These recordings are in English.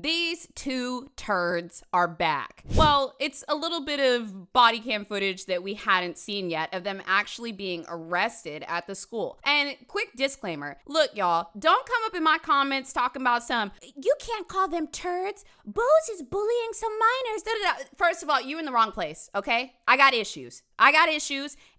These two turds are back. Well, it's a little bit of body cam footage that we hadn't seen yet of them actually being arrested at the school. And quick disclaimer, look y'all, don't come up in my comments talking about you can't call them turds. BOZE is bullying some minors. Da, da, da. First of all, you're in the wrong place, okay? I got issues,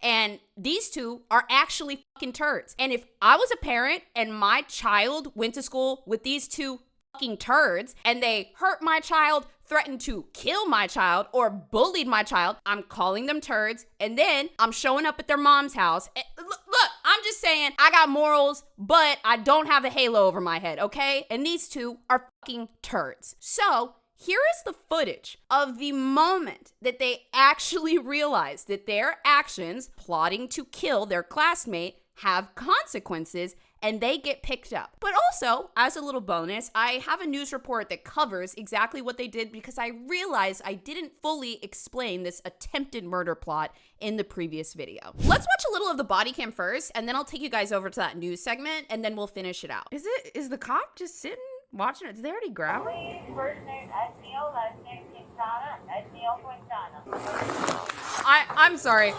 and these two are actually fucking turds. And if I was a parent and my child went to school with these two fucking turds and they hurt my child, threatened to kill my child, or bullied my child, I'm calling them turds, and then I'm showing up at their mom's house. Look, I'm just saying, I got morals, but I don't have a halo over my head, okay? And these two are fucking turds. So here is the footage of the moment that they actually realized that their actions, plotting to kill their classmate, have consequences, and they get picked up. But also, as a little bonus, I have a news report that covers exactly what they did because I realized I didn't fully explain this attempted murder plot in the previous video. Let's watch a little of the body cam first, and then I'll take you guys over to that news segment, and then we'll finish it out. Is the cop just sitting, watching it? Did they already grab him? First name Neil, last name Quintana, Neil Quintana. I'm sorry.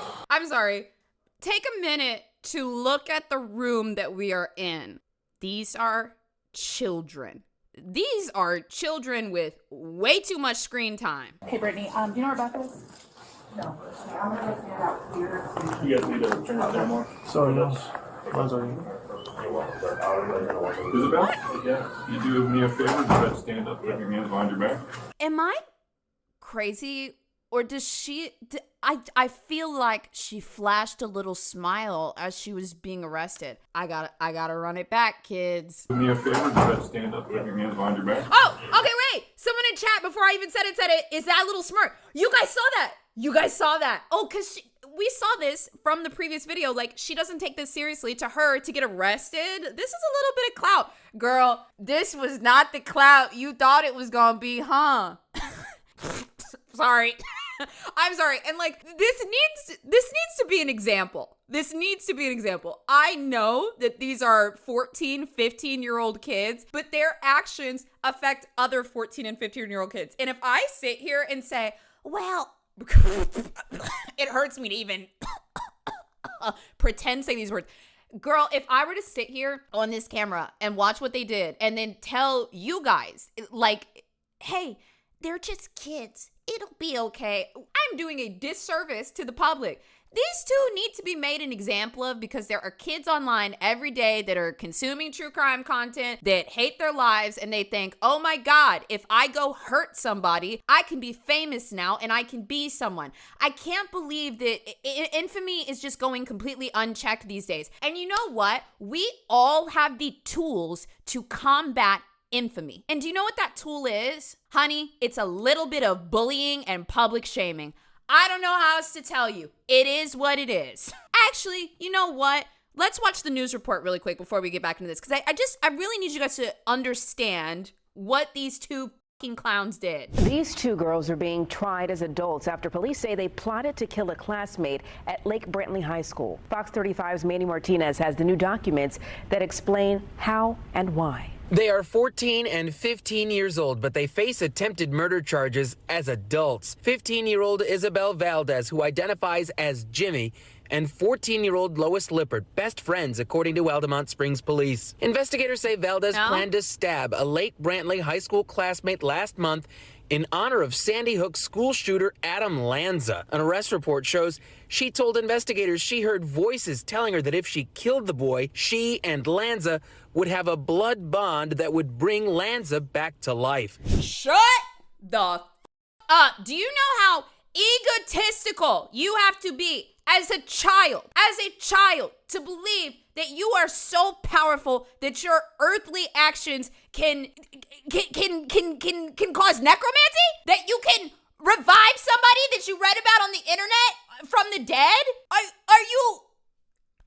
Take a minute to look at the room that we are in. These are children. These are children with way too much screen time. Hey, Brittany, do you know where Beth is? No. I'm going to stand out here. You guys need to turn it down more. Sorry, no. I'm sorry. Isabel? Yeah. You do me a favor, just stand up, put your hands behind your back. Am I crazy, or does she... I feel like she flashed a little smile as she was being arrested. I gotta run it back, kids. Do me a favor, just stand up, put your hands behind your back. Oh, okay, wait. Someone in chat before I even said it is that little smirk. You guys saw that. Oh, because we saw this from the previous video. Like, she doesn't take this seriously. To her, to get arrested, this is a little bit of clout. Girl, this was not the clout you thought it was gonna be, huh? Sorry. I'm sorry. And like, this needs to be an example. I know that these are 14, 15-year-old kids, but their actions affect other 14 and 15-year-old kids. And if I sit here and say, well, it hurts me to even pretend to say these words. Girl, if I were to sit here on this camera and watch what they did and then tell you guys, like, hey, they're just kids, it'll be okay, I'm doing a disservice to the public. These two need to be made an example of, because there are kids online every day that are consuming true crime content, that hate their lives, and they think, oh my God, if I go hurt somebody, I can be famous now and I can be someone. I can't believe that infamy is just going completely unchecked these days. And you know what? We all have the tools to combat infamy. And do you know what that tool is? Honey, it's a little bit of bullying and public shaming. I don't know how else to tell you. It is what it is. Actually, you know what? Let's watch the news report really quick before we get back into this, because I really need you guys to understand what these two fucking clowns did. These two girls are being tried as adults after police say they plotted to kill a classmate at Lake Brantley High School. Fox 35's Manny Martinez has the new documents that explain how and why. They are 14 and 15 years old, but they face attempted murder charges as adults. 15-year-old Isabella Valdez, who identifies as Jimmy, and 14-year-old Lois Lippert, best friends, according to Altamont Springs police. Investigators say Valdez planned to stab a Lake Brantley High School classmate last month in honor of Sandy Hook school shooter Adam Lanza. An arrest report shows she told investigators she heard voices telling her that if she killed the boy, she and Lanza would have a blood bond that would bring Lanza back to life. Shut the up. Do you know how egotistical you have to be as a child to believe that you are so powerful that your earthly actions can cause necromancy? That you can revive somebody that you read about on the internet from the dead?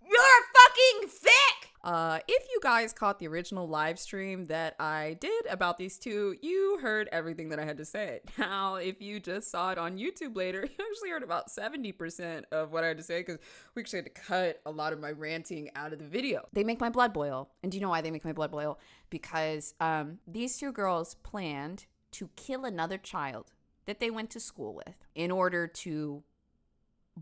You're fucking thick. If you guys caught the original live stream that I did about these two, you heard everything that I had to say. Now, if you just saw it on YouTube later, you actually heard about 70% of what I had to say because we actually had to cut a lot of my ranting out of the video. They make my blood boil. And do you know why they make my blood boil? Because these two girls planned to kill another child that they went to school with in order to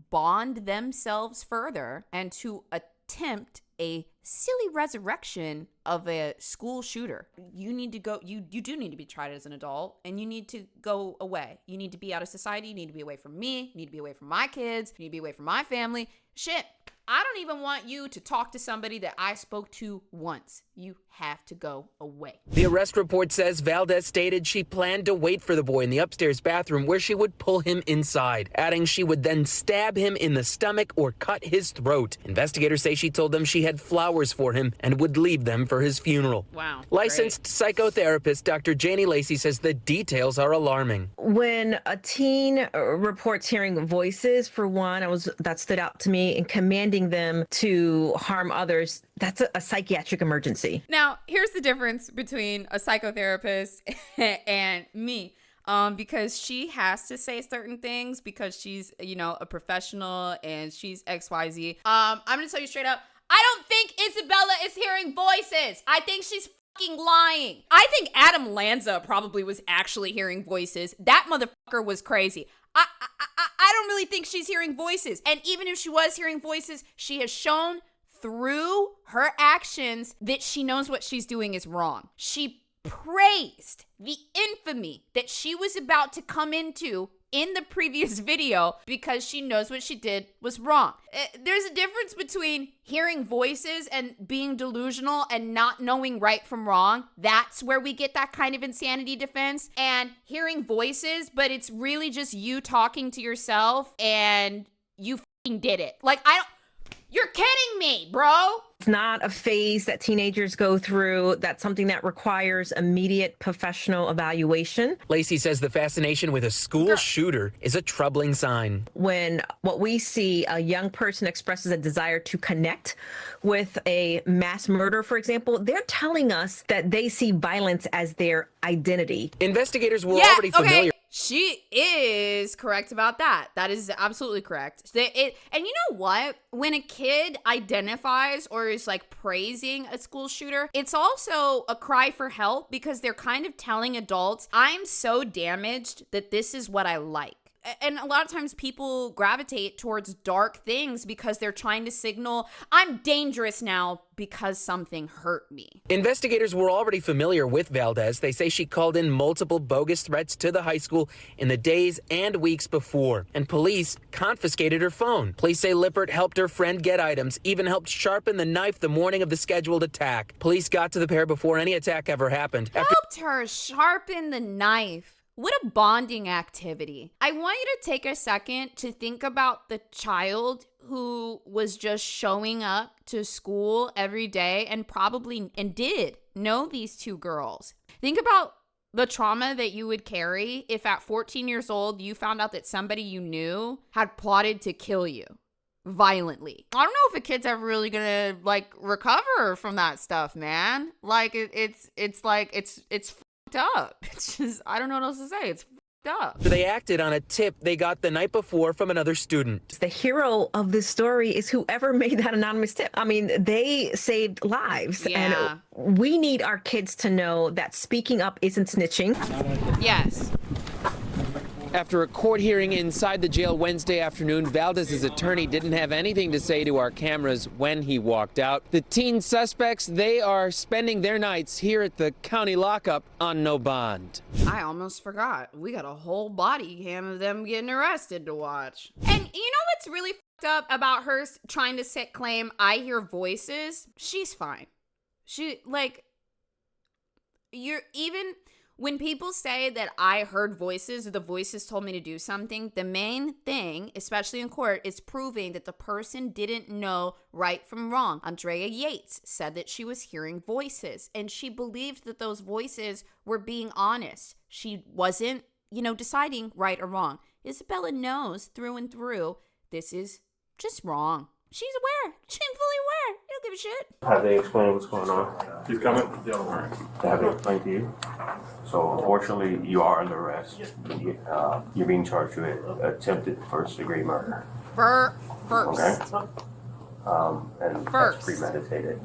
bond themselves further and to attempt a silly resurrection of a school shooter. You need to go, you do need to be tried as an adult, and you need to go away. You need to be out of society. You need to be away from me. You need to be away from my kids. You need to be away from my family. Shit. I don't even want you to talk to somebody that I spoke to once. You have to go away. The arrest report says Valdez stated she planned to wait for the boy in the upstairs bathroom where she would pull him inside, adding she would then stab him in the stomach or cut his throat. Investigators say she told them she had flowers for him and would leave them for his funeral. Wow. Licensed psychotherapist Dr. Janie Lacey says the details are alarming. When a teen reports hearing voices, for one, that stood out to me, and commanding them to harm others, that's a psychiatric emergency. Now, here's the difference between a psychotherapist and me. Because she has to say certain things because she's, a professional and she's XYZ. I'm going to tell you straight up, I don't think Isabella is hearing voices. I think she's fucking lying. I think Adam Lanza probably was actually hearing voices. That motherfucker was crazy. I don't really think she's hearing voices. And even if she was hearing voices, she has shown through her actions that she knows what she's doing is wrong. She praised the infamy that she was about to come into in the previous video because she knows what she did was wrong. There's a difference between hearing voices and being delusional and not knowing right from wrong. That's where we get that kind of insanity defense. And hearing voices, but it's really just you talking to yourself and you fucking did it. You're kidding me, bro. It's not a phase that teenagers go through. That's something that requires immediate professional evaluation. Lacey says the fascination with a school shooter is a troubling sign. When what we see, a young person expresses a desire to connect with a mass murder, for example, they're telling us that they see violence as their identity. Investigators were already familiar. She is correct about that. That is absolutely correct. And you know what? When a kid identifies or is praising a school shooter, it's also a cry for help because they're kind of telling adults, I'm so damaged that this is what I like. And a lot of times people gravitate towards dark things because they're trying to signal, I'm dangerous now because something hurt me. Investigators were already familiar with Valdez. They say she called in multiple bogus threats to the high school in the days and weeks before, and police confiscated her phone. Police say Lippert helped her friend get items, even helped sharpen the knife the morning of the scheduled attack. Police got to the pair before any attack ever happened. Helped her sharpen the knife. What a bonding activity. I want you to take a second to think about the child who was just showing up to school every day and did know these two girls. Think about the trauma that you would carry if at 14 years old you found out that somebody you knew had plotted to kill you violently. I don't know if a kid's ever really gonna recover from that stuff, man. It's up. It's just, I don't know what else to say. It's up. They acted on a tip they got the night before from another student. The hero of this story is whoever made that anonymous tip. I mean, they saved lives. Yeah. And we need our kids to know that speaking up isn't snitching. Yes. After a court hearing inside the jail Wednesday afternoon, Valdez's attorney didn't have anything to say to our cameras when he walked out. The teen suspects, they are spending their nights here at the county lockup on no bond. I almost forgot. We got a whole body cam of them getting arrested to watch. And you know what's really fucked up about her trying to claim I hear voices? She's fine. When people say that I heard voices or the voices told me to do something, the main thing, especially in court, is proving that the person didn't know right from wrong. Andrea Yates said that she was hearing voices and she believed that those voices were being honest. She wasn't, deciding right or wrong. Isabella knows through and through this is just wrong. She's aware. She's fully aware. You don't give a shit. Have they explained what's going on? He's coming. Yeah, all right. They haven't explained to you? So unfortunately, you are under arrest. You're being charged with attempted first-degree murder. First. Okay? And First. that's premeditated.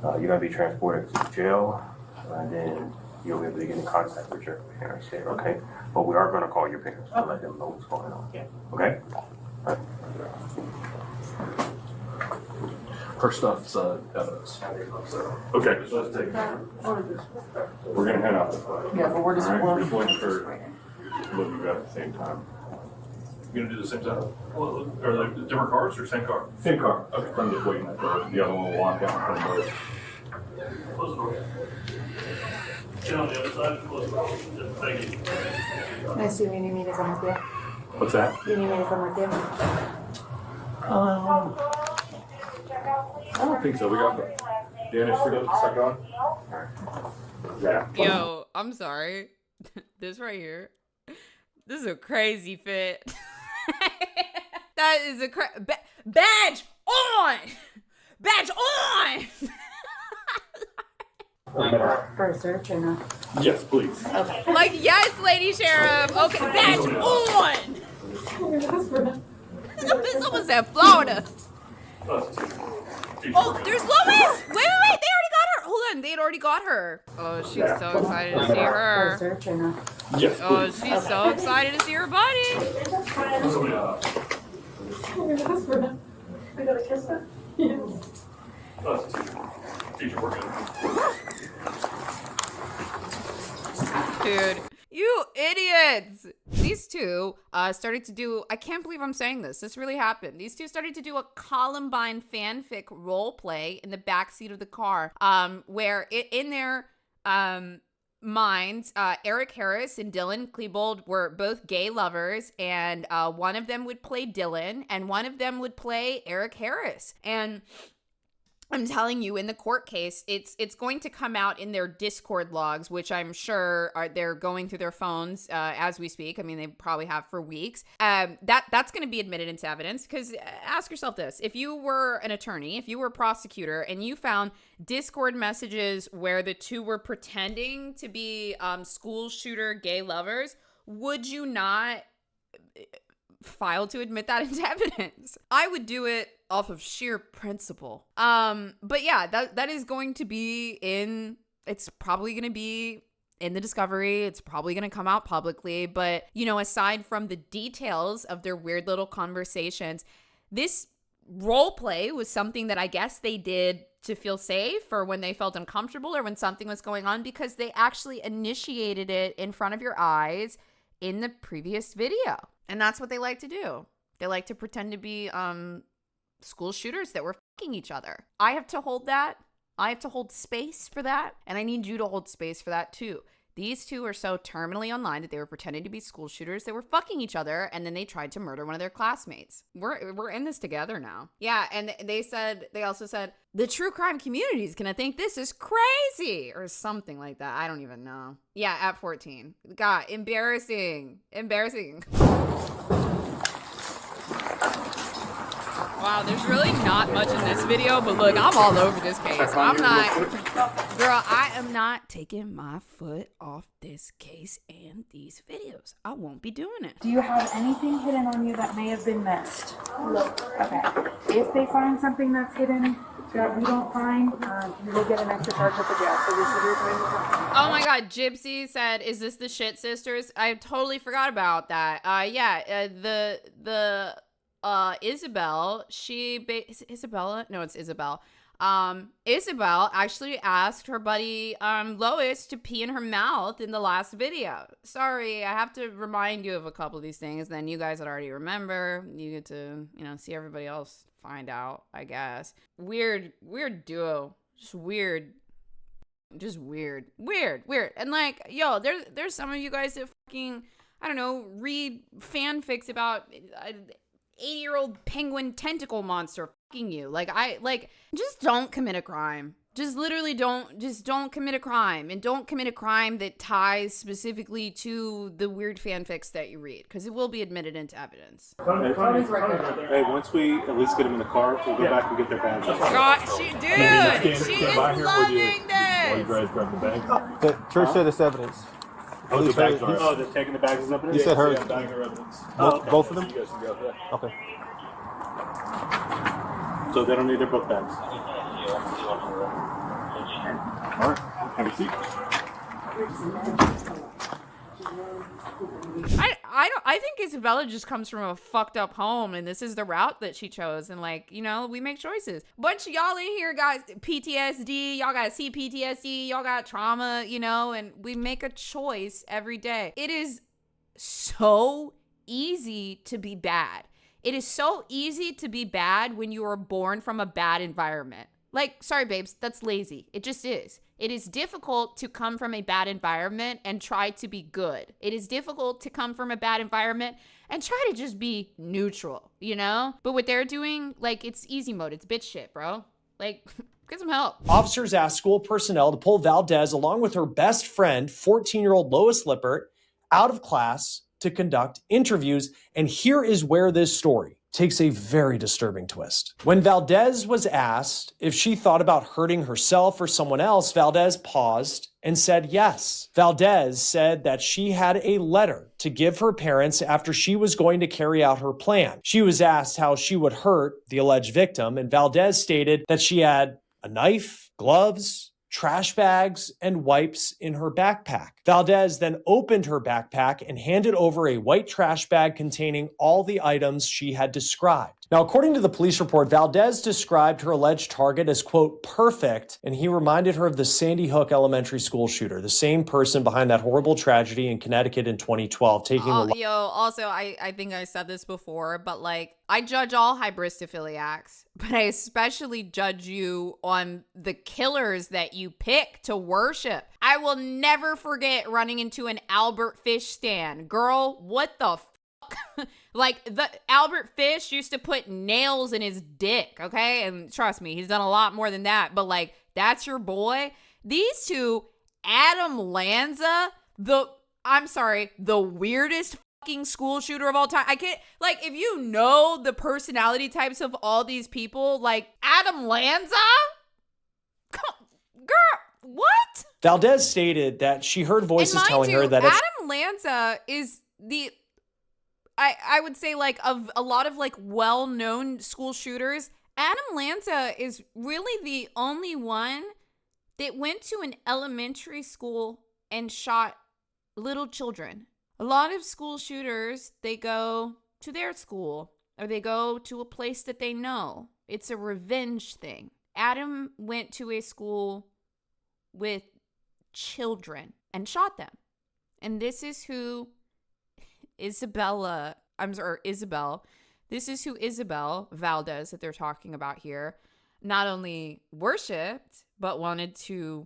You're going to be transported to the jail, and then you'll be able to get in contact with your parents there, okay? But we are going to call your parents to let them know what's going on. Okay? All right. Her stuff's evidence. Okay. We're gonna head out. Yeah, but we're just, All right, we're just waiting for look you got at the same time. You gonna do the same time? Are they different cars or same car? Same car. Okay. I'm just waiting for the other one will walk out and come Close the door. Get on the other side, close the door. Thank you. I assume you need me to come with you. What's that? You need me to come with you. I don't think so. We got the Danish for the second on. Yeah. Yo, I'm sorry. This right here. This is a crazy fit. That is a badge on! Badge on! For a search or not? Yes, please. Like, yes, Lady Sheriff. Okay, badge on! Someone said Florida. Oh, there's Lois! Wait, they already got her. Hold on, they had already got her. Oh, she's so excited to see For a her. search or not? Yes, Oh, please. she's so excited to see her body. We gotta kiss her? Teacher, we're good. Dude, you idiots! These two started to do, I can't believe I'm saying this. This really happened. These two started to do a Columbine fanfic role play in the backseat of the car, where in their minds, Eric Harris and Dylan Klebold were both gay lovers, and one of them would play Dylan, and one of them would play Eric Harris. And I'm telling you, in the court case, it's going to come out in their Discord logs, which I'm sure they're going through their phones as we speak. I mean, they probably have for weeks. That's going to be admitted into evidence, because ask yourself this. If you were an attorney, if you were a prosecutor, and you found Discord messages where the two were pretending to be school shooter gay lovers, would you not file to admit that into evidence? I would do it off of sheer principle. But yeah, that is going to be it's probably going to be in the discovery. It's probably going to come out publicly. But, you know, aside from the details of their weird little conversations, this role play was something that I guess they did to feel safe, or when they felt uncomfortable, or when something was going on, because they actually initiated it in front of your eyes in the previous video. And that's what they like to do. They like to pretend to be school shooters that were fucking each other. I have to hold that. I have to hold space for that. And I need you to hold space for that too. These two are so terminally online that they were pretending to be school shooters. They were fucking each other, and then they tried to murder one of their classmates. We're in this together now. Yeah, and they also said the true crime community is gonna think this is crazy or something like that. I don't even know. Yeah, at 14. God, embarrassing. Wow, there's really not much in this video, but look, I'm all over this case. I am not taking my foot off this case and these videos. I won't be doing it. Do you have anything hidden on you that may have been missed? Okay. If they find something that's hidden that we don't find, you will get an extra charge at the jail. So this is your time to talk. Oh my God, Gypsy said, "Is this the shit sisters?" I totally forgot about that. Isabel, Isabella? No, it's Isabel. Isabel actually asked her buddy, Lois, to pee in her mouth in the last video. Sorry, I have to remind you of a couple of these things. Then you guys would already remember. You get to, see everybody else find out, I guess. Weird duo. Just weird. And like, yo, there's some of you guys that fucking, I don't know, read fanfics about 80-year-old penguin tentacle monster fucking you. Just don't commit a crime. Just literally don't commit a crime, and don't commit a crime that ties specifically to the weird fanfics that you read, because it will be admitted into evidence. Hey, once we at least get them in the car, we'll go back and get their bags. God, she is loving this. Trish said it's evidence. Oh, the bags are. Oh, they're taking the bags as evidence? You said hers. Bags are evidence. Both of them? You guys can go, yeah. Okay. So they don't need their book bags. All right, have a seat. I think Isabella just comes from a fucked up home, and this is the route that she chose, and like, you know, we make choices. Bunch of y'all in here got PTSD, y'all got CPTSD, y'all got trauma, you know, and we make a choice every day. It is so easy to be bad. It is so easy to be bad when you are born from a bad environment. Like, sorry, babes, that's lazy. It just is. It is difficult to come from a bad environment and try to be good. It is difficult to come from a bad environment and try to just be neutral, you know? But what they're doing, like, it's easy mode. It's bitch shit, bro. Like, get some help. Officers asked school personnel to pull Valdez along with her best friend, 14-year-old Lois Lippert, out of class to conduct interviews. And here is where this story takes a very disturbing twist. When Valdez was asked if she thought about hurting herself or someone else, Valdez paused and said yes. Valdez said that she had a letter to give her parents after she was going to carry out her plan. She was asked how she would hurt the alleged victim, and Valdez stated that she had a knife, gloves, trash bags, and wipes in her backpack. Valdez then opened her backpack and handed over a white trash bag containing all the items she had described. Now, according to the police report, Valdez described her alleged target as, quote, perfect, and he reminded her of the Sandy Hook elementary school shooter, the same person behind that horrible tragedy in Connecticut in 2012, taking the Also, I think I said this before, but like, I judge all hybristophiliacs, but I especially judge you on the killers that you pick to worship. I will never forget running into an Albert Fish stand. Girl, what the fuck? Like, the Albert Fish used to put nails in his dick, okay? And trust me, he's done a lot more than that, but like, that's your boy? These two, Adam Lanza, the weirdest fucking school shooter of all time. I can't, like, if you know the personality types of all these people, like, Adam Lanza? Girl, what? Valdez stated that she heard voices telling her that Adam Lanza is the, I would say, like, of a lot of like well-known school shooters, Adam Lanza is really the only one that went to an elementary school and shot little children. A lot of school shooters, they go to their school or they go to a place that they know. It's a revenge thing. Adam went to a school with children and shot them. And this is who Isabel, this is who Isabel Valdez that they're talking about here, not only worshipped, but wanted to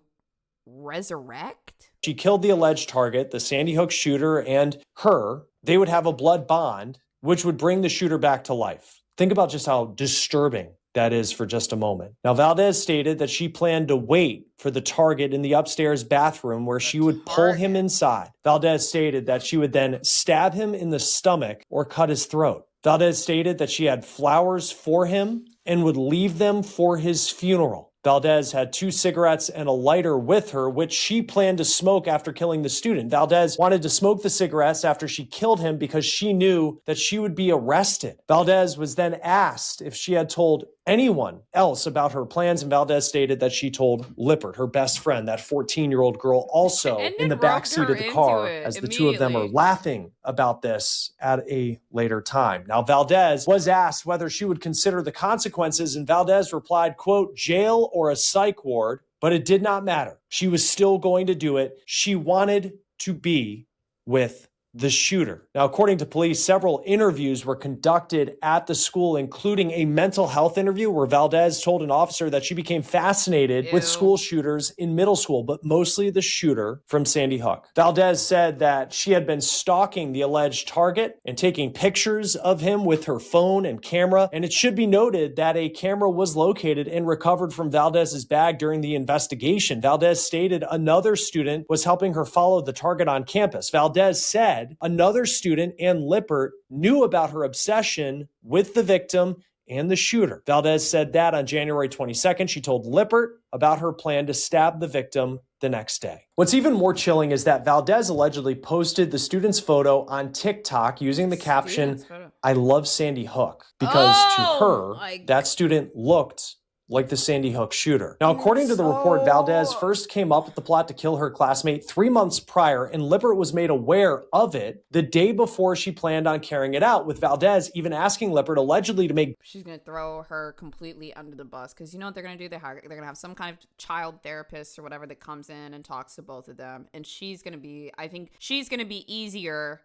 resurrect. She killed the alleged target, the Sandy Hook shooter, and her. They would have a blood bond, which would bring the shooter back to life. Think about just how disturbing that is for just a moment. Now, Valdez stated that she planned to wait for the target in the upstairs bathroom where she would pull him inside. Valdez stated that she would then stab him in the stomach or cut his throat. Valdez stated that she had flowers for him and would leave them for his funeral. Valdez had 2 cigarettes and a lighter with her, which she planned to smoke after killing the student. Valdez wanted to smoke the cigarettes after she killed him because she knew that she would be arrested. Valdez was then asked if she had told anyone else about her plans, and Valdez stated that she told Lippert, her best friend, that 14-year-old girl, also in the backseat of the car, as the two of them are laughing about this at a later time. Now, Valdez was asked whether she would consider the consequences, and Valdez replied, quote, jail or a psych ward, but it did not matter. She was still going to do it. She wanted to be with the shooter. Now, according to police, several interviews were conducted at the school, including a mental health interview where Valdez told an officer that she became fascinated with school shooters in middle school, but mostly the shooter from Sandy Hook. Valdez said that she had been stalking the alleged target and taking pictures of him with her phone and camera. And it should be noted that a camera was located and recovered from Valdez's bag during the investigation. Valdez stated another student was helping her follow the target on campus. Valdez said another student and Lippert knew about her obsession with the victim and the shooter. Valdez said that on January 22nd, she told Lippert about her plan to stab the victim the next day. What's even more chilling is that Valdez allegedly posted the student's photo on TikTok using the caption, "I love Sandy Hook," because to her, that student looked like the Sandy Hook shooter. Now, according to the report, Valdez first came up with the plot to kill her classmate 3 months prior, and Lippert was made aware of it the day before she planned on carrying it out, with Valdez even asking Lippert allegedly to make... She's going to throw her completely under the bus, because you know what they're going to do? They're going to have some kind of child therapist or whatever that comes in and talks to both of them, and she's going to be, I think she's going to be easier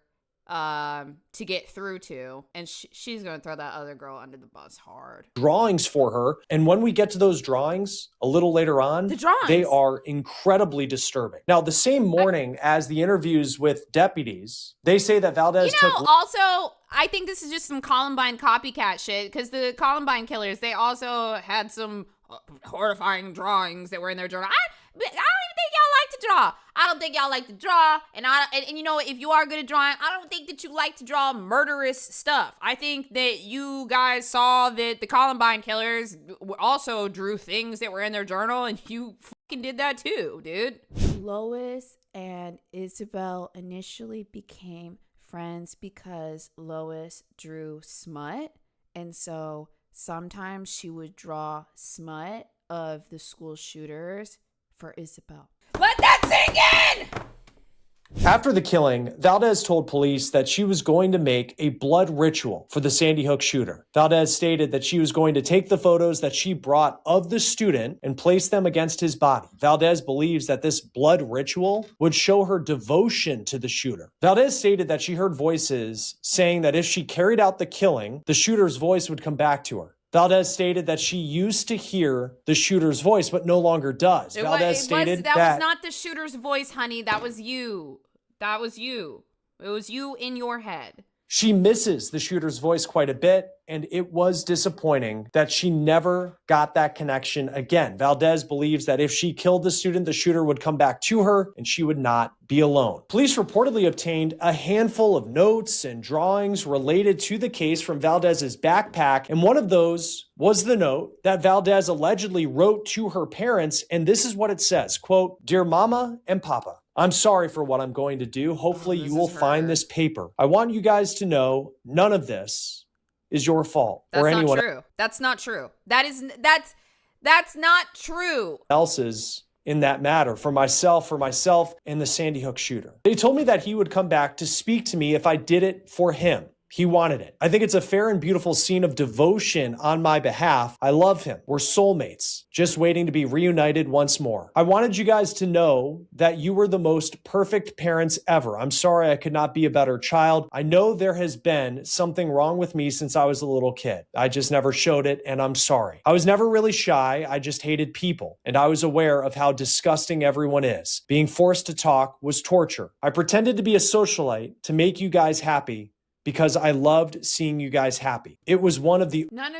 to get through to, and she's gonna throw that other girl under the bus hard. Drawings for her, and when we get to those drawings a little later on, they are incredibly disturbing. Now, the same morning as the interviews with deputies, they say that Valdez also, I think this is just some Columbine copycat shit, because the Columbine killers, they also had some horrifying drawings that were in their journal. I don't even think y'all like to draw. I don't think y'all like to draw. And you know, if you are good at drawing, I don't think that you like to draw murderous stuff. I think that you guys saw that the Columbine killers also drew things that were in their journal, and you fucking did that too, dude. Lois and Isabel initially became friends because Lois drew smut. And so sometimes she would draw smut of the school shooters for Isabel. Let that sink in! After the killing, Valdez told police that she was going to make a blood ritual for the Sandy Hook shooter. Valdez stated that she was going to take the photos that she brought of the student and place them against his body. Valdez believes that this blood ritual would show her devotion to the shooter. Valdez stated that she heard voices saying that if she carried out the killing, the shooter's voice would come back to her. Valdez stated that she used to hear the shooter's voice, but no longer does. That was not the shooter's voice, honey. That was you. That was you. It was you in your head. She misses the shooter's voice quite a bit, and it was disappointing that she never got that connection again. Valdez believes that if she killed the student, the shooter would come back to her and she would not be alone. Police reportedly obtained a handful of notes and drawings related to the case from Valdez's backpack, and one of those was the note that Valdez allegedly wrote to her parents, and this is what it says, quote, "Dear Mama and Papa, I'm sorry for what I'm going to do. Hopefully you will find this paper. I want you guys to know none of this is your fault or anyone That's not true. That's not true. Else's in that matter, for myself and the Sandy Hook shooter. They told me that he would come back to speak to me if I did it for him. He wanted it. I think it's a fair and beautiful scene of devotion on my behalf. I love him. We're soulmates, just waiting to be reunited once more. I wanted you guys to know that you were the most perfect parents ever. I'm sorry I could not be a better child. I know there has been something wrong with me since I was a little kid. I just never showed it, and I'm sorry. I was never really shy. I just hated people, and I was aware of how disgusting everyone is. Being forced to talk was torture. I pretended to be a socialite to make you guys happy, because I loved seeing you guys happy. It was one of the... None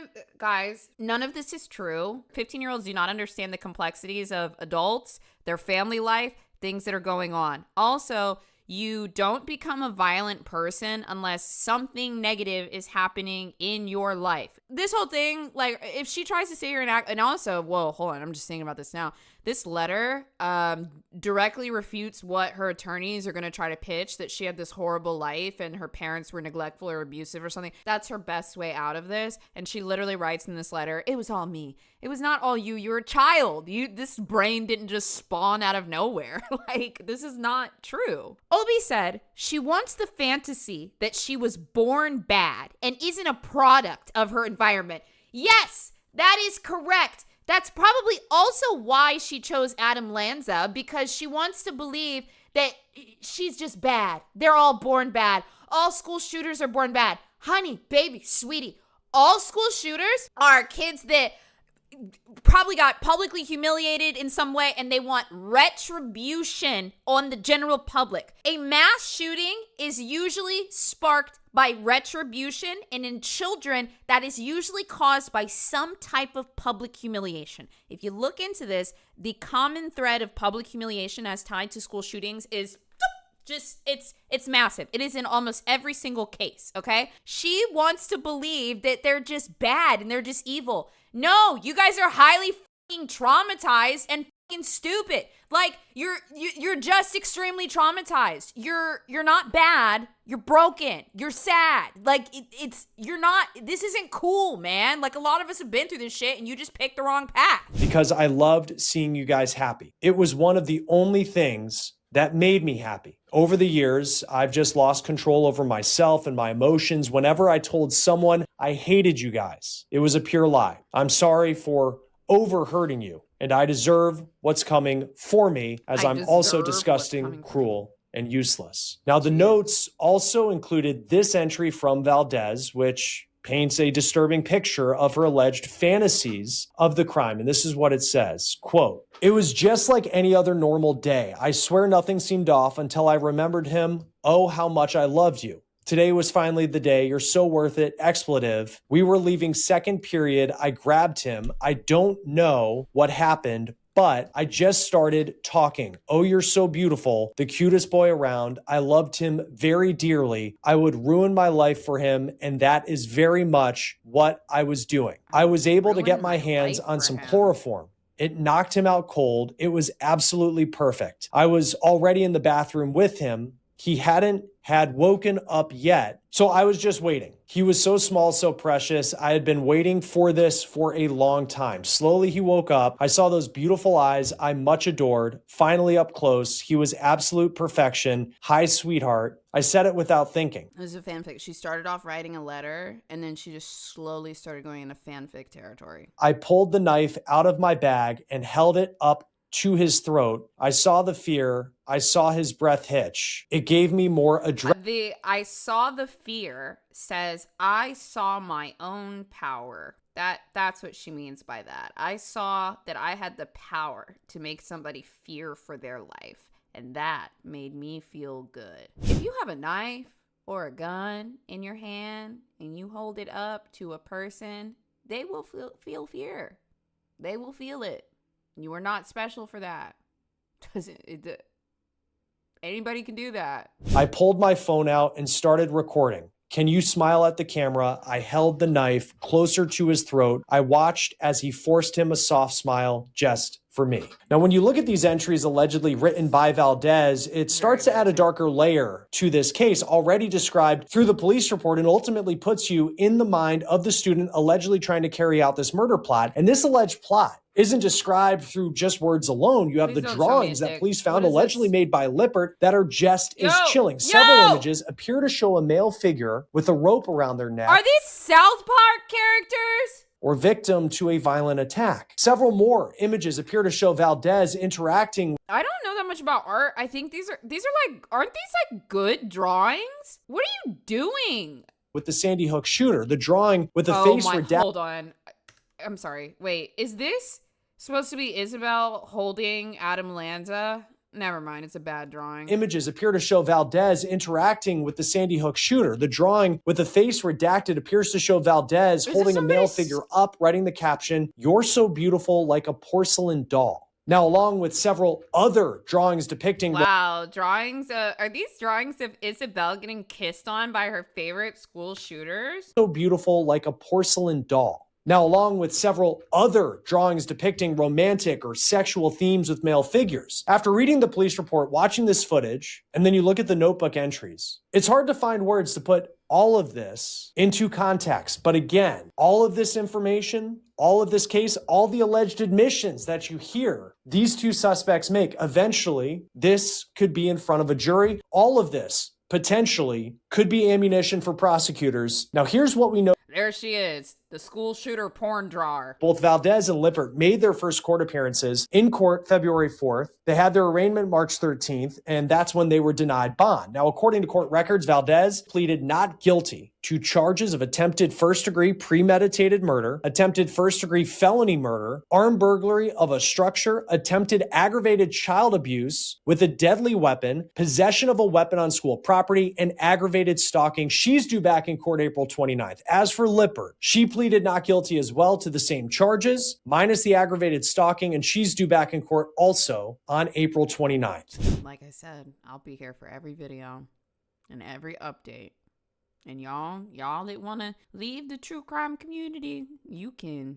of this is true. 15-year-olds do not understand the complexities of adults, their family life, things that are going on. Also, you don't become a violent person unless something negative is happening in your life. This whole thing, like, if she tries to say you're an act, and also, whoa, hold on, I'm just thinking about this now. This letter directly refutes what her attorneys are going to try to pitch, that she had this horrible life and her parents were neglectful or abusive or something. That's her best way out of this. And she literally writes in this letter, it was all me. It was not all you. You're a child. This brain didn't just spawn out of nowhere. Like, this is not true. Obi said she wants the fantasy that she was born bad and isn't a product of her environment. Yes, that is correct. That's probably also why she chose Adam Lanza, because she wants to believe that she's just bad. They're all born bad. All school shooters are born bad. Honey, baby, sweetie, all school shooters are kids that probably got publicly humiliated in some way and they want retribution on the general public. A mass shooting is usually sparked by retribution, and in children, that is usually caused by some type of public humiliation. If you look into this, the common thread of public humiliation as tied to school shootings is just, it's massive. It is in almost every single case, okay? She wants to believe that they're just bad and they're just evil. No, you guys are highly fucking traumatized and fucking stupid. Like, you're just extremely traumatized. You're not bad. You're broken. You're sad. Like, you're not, this isn't cool, man. Like, a lot of us have been through this shit and you just picked the wrong path. Because I loved seeing you guys happy. It was one of the only things that made me happy. Over the years, I've just lost control over myself and my emotions. Whenever I told someone I hated you guys, it was a pure lie. I'm sorry for over-hurting you, and I deserve what's coming for me, as I'm also disgusting, cruel, and useless. Now, the notes also included this entry from Valdez, which paints a disturbing picture of her alleged fantasies of the crime. And this is what it says, quote, "It was just like any other normal day. I swear nothing seemed off until I remembered him. Oh, how much I loved you. Today was finally the day. You're so worth it. Expletive. We were leaving second period. I grabbed him. I don't know what happened, but I just started talking. Oh, you're so beautiful. The cutest boy around. I loved him very dearly. I would ruin my life for him, and that is very much what I was doing. I was able to get my hands on some chloroform. It knocked him out cold. It was absolutely perfect. I was already in the bathroom with him. He hadn't had woken up yet, so I was just waiting. He was so small, so precious. I had been waiting for this for a long time. Slowly, he woke up. I saw those beautiful eyes I much adored. Finally up close. He was absolute perfection. Hi, sweetheart. I said it without thinking." This is a fanfic. She started off writing a letter, and then she just slowly started going into fanfic territory. "I pulled the knife out of my bag and held it up to his throat. I saw the fear. I saw his breath hitch. It gave me more adrenaline." The "I saw the fear" says, I saw my own power. That's what she means by that. I saw that I had the power to make somebody fear for their life, and that made me feel good. If you have a knife or a gun in your hand and you hold it up to a person, they will feel fear. They will feel it. You are not special for that. Anybody can do that. I pulled my phone out and started recording. Can you smile at the camera? I held the knife closer to his throat. I watched as he forced him a soft smile just for me. Now, when you look at these entries allegedly written by Valdez, it starts to add a darker layer to this case, already described through the police report, and ultimately puts you in the mind of the student allegedly trying to carry out this murder plot. And this alleged plot isn't described through just words alone. You have the drawings that police found allegedly made by Lippert that are just as chilling. Several images appear to show a male figure with a rope around their neck. Are these South Park characters? Or victim to a violent attack. Several more images appear to show Valdez interacting. I don't know that much about art. I think these are like, aren't these like good drawings? What are you doing? With the Sandy Hook shooter, the drawing with the face redacted. Hold on. I'm sorry. Wait, is this supposed to be Isabel holding Adam Lanza? Never mind, it's a bad drawing. Images appear to show Valdez interacting with the Sandy Hook shooter. The drawing with the face redacted appears to show Valdez holding a male figure up, writing the caption, "You're so beautiful like a porcelain doll." Now, along with several other drawings depicting— Wow, drawings, are these drawings of Isabel getting kissed on by her favorite school shooters? So beautiful like a porcelain doll. Now, along with several other drawings depicting romantic or sexual themes with male figures. After reading the police report, watching this footage, and then you look at the notebook entries, it's hard to find words to put all of this into context. But again, all of this information, all of this case, all the alleged admissions that you hear these two suspects make, eventually, this could be in front of a jury. All of this potentially could be ammunition for prosecutors. Now, here's what we know. There she is. The school shooter porn drawer. Both Valdez and Lippert made their first court appearances in court February 4th. They had their arraignment March 13th, and that's when they were denied bond. Now, according to court records, Valdez pleaded not guilty to charges of attempted first-degree premeditated murder, attempted first-degree felony murder, armed burglary of a structure, attempted aggravated child abuse with a deadly weapon, possession of a weapon on school property, and aggravated stalking. She's due back in court April 29th. As for Lippert, she pleaded not guilty as well to the same charges, minus the aggravated stalking, and she's due back in court also on April 29th. Like I said, I'll be here for every video and every update. And y'all that want to leave the true crime community, you can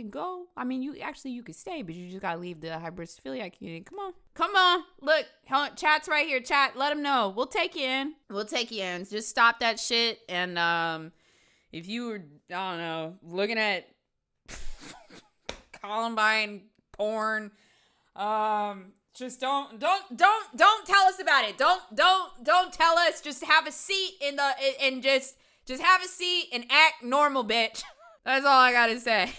go. I mean, you could stay, but you just got to leave the hybristophiliac community. Come on. Look, chat's right here. Chat, let them know. We'll take you in. Just stop that shit. And if you were, I don't know, looking at Columbine porn, just don't tell us about it. Don't tell us. Just have a seat just have a seat and act normal, bitch. That's all I gotta say.